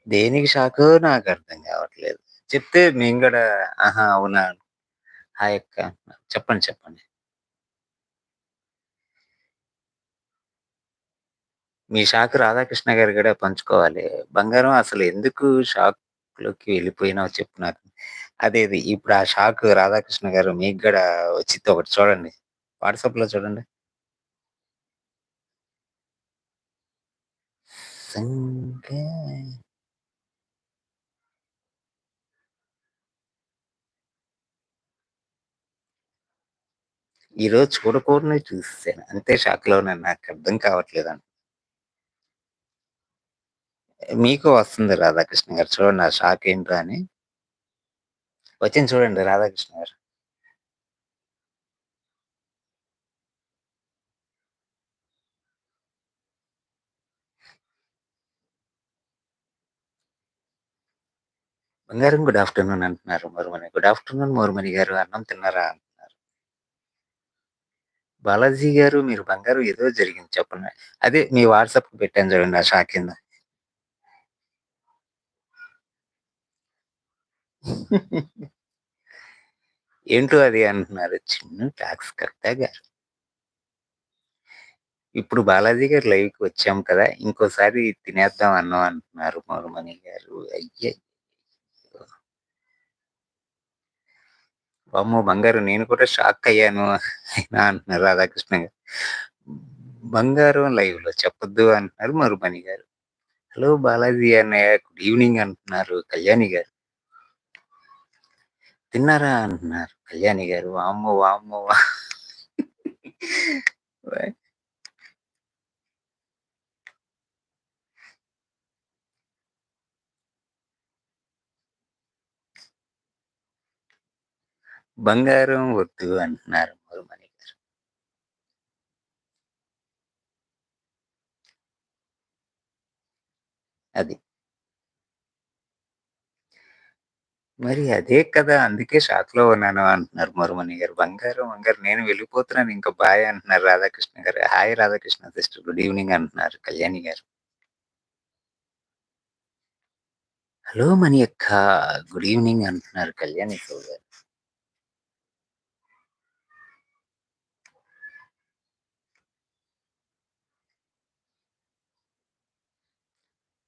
దేనికి షాకో నాకర్థం గావట్లేదు. చెప్తే మేము గూడా ఆహా! అవునా! హాయ్ అక్క. చెప్పండి. చెప్పండి. మీ షాక్ రాధాకృష్ణ గారు గూడా పంచుకోవాలి. బంగారం అసలెందుకు షాక్‌లోకి వెళ్ళిపోయినావో చెప్పు నాకు. అదేది ఇప్పుడు ఆ షాక్ రాధాకృష్ణ గారు మీకు గూడా వచ్చిద్ది ఒకటి చూడండి. వాట్సాప్‌లో చూడండి. సంగా ఈరోజు చూడకూడనివి చూసేసాను. అంతే షాక్‌లో ఉన్నాను. నాకర్థం కావట్లేదండి. మీకు వస్తుంది రాధాకృష్ణ గారు. చూడండి ఆ షాక్ ఏంటో అని. వచ్చింది చూడండి రాధాకృష్ణ గారు. బంగారం గుడ్ ఆఫ్టర్‌నూన్ అంటున్నారు మరుమని. గుడ్ ఆఫ్టర్‌నూన్ మరుమని గారు. అన్నం తిన్నారా? అంటున్నారు. బాలాజీ గారు మీరు బంగారం ఏదో జరిగింది చెప్పండి. అదే మీ వాట్సాప్‌కి పెట్టాను చూడండి ఆ షాక్ కింద. ఏంటో అది అంటున్నారు. చిన్ను టాక్స్ కర్త గారు. ఇప్పుడు బాలాజీ గారు లైవ్‌కి వచ్చాం కదా! ఇంకోసారి తినేద్దాం అన్నం అంటున్నారు మరుమని గారు. అయ్యయ్యో! వామ్మో! బంగారు నేను కూడా షాక్ అయ్యాను అయినా అంటున్నారు రాధాకృష్ణ గారు. బంగారం లైవ్‌లో చెప్పొద్దు అంటున్నారు మరుమని గారు. హలో బాలాజీ అన్నయ్య గుడ్ ఈవెనింగ్ అంటున్నారు కళ్యాణి గారు. తిన్నారా అంటున్నారు కళ్యాణి గారు. వామ్మో! వామ్మో! బంగారం వద్దు అంటున్నారు మరుమని గారు. అది. మరి అదే కదా! అందుకే షాక్‌లో ఉన్నాను అంటున్నారు మరుమని గారు. బంగారం, బంగారం నేను వెళ్ళిపోతున్నాను ఇంక బాయ్ అంటున్నారు రాధాకృష్ణ గారు. Hi Radhakrishna sister good evening అంటున్నారు కళ్యాణి గారు. హలో మణి అక్క గుడ్ ఈవెనింగ్ అంటున్నారు కళ్యాణి గారు.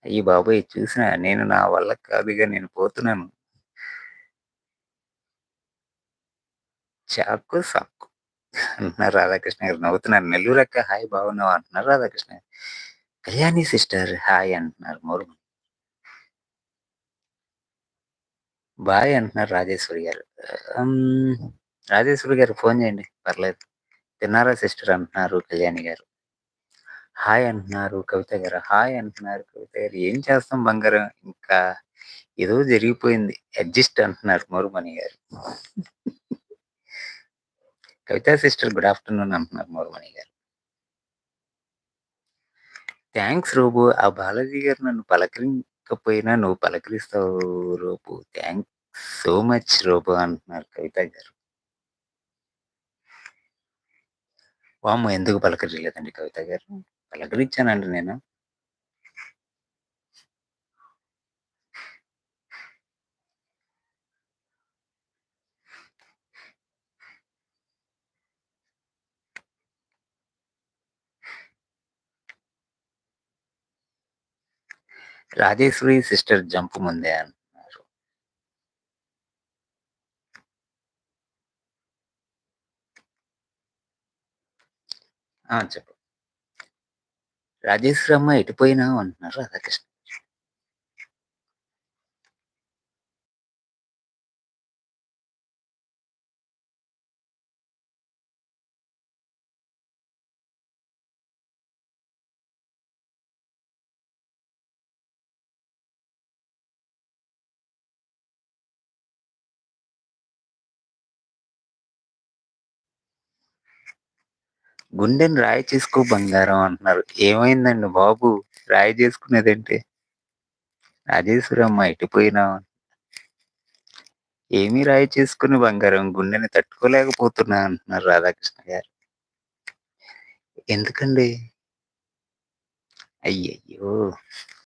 అయ్య బాబోయ్! చూసినా నేను నా వల్ల కాదుగా నేను పోతున్నాను. చాక్కు సాక్కు అంటున్నారు రాధాకృష్ణ గారు నవ్వుతున్నారు. నెల్లూరక్క హాయ్ బాగున్నావా? అంటున్నారు రాధాకృష్ణ గారు. కళ్యాణి సిస్టర్ హాయ్ అంటున్నారు మరుమ. బాయ్ అంటున్నారు రాజేశ్వరి గారు. హ్మ్. రాజేశ్వరి గారు ఫోను చేయండి పర్లేదు. తిన్నారా సిస్టర్ అంటున్నారు కళ్యాణి గారు. హాయ్ అంటున్నారు కవిత గారు. హాయ్ అంటున్నారు కవిత గారు. ఏం చేస్తాం బంగారం ఇంకా ఏదో జరిగిపోయింది. అడ్జస్ట్ అంటున్నారు మరుమణి గారు. కవిత సిస్టర్ గుడ్ ఆఫ్టర్‌నూన్ అంటున్నారు మరుమణి గారు. Thanks robo. ఆ బాలాజీ గారు నన్ను పలకరించకపోయినా నువ్వు పలకరిస్తావు robo. Thanks so much robo అంటున్నారు కవిత గారు. వామ్మో! ఎందుకు పలకరియలేదండి కవిత గారు? పలకరించానండి నేను. రాజేశ్వరి సిస్టర్ జంప్ ముందే అంటున్నారు. ఆ! చెప్పు. రాజేశ్వరమ్మ ఎటుపోయినావు అంటున్నారు రాధాకృష్ణ. గుండెని రాయి చేసుకో బంగారం అంటున్నారు. ఏమైందండి బాబు? రాయి చేసుకునేదేంటి? రాజేశ్వరమ్మ ఎటుపోయినావు? ఏమి రాయి చేసుకుని బంగారం గుండెని తట్టుకోలేకపోతున్నా అంటున్నారు రాధాకృష్ణ గారు. ఎందుకండి? అయ్యయ్యో!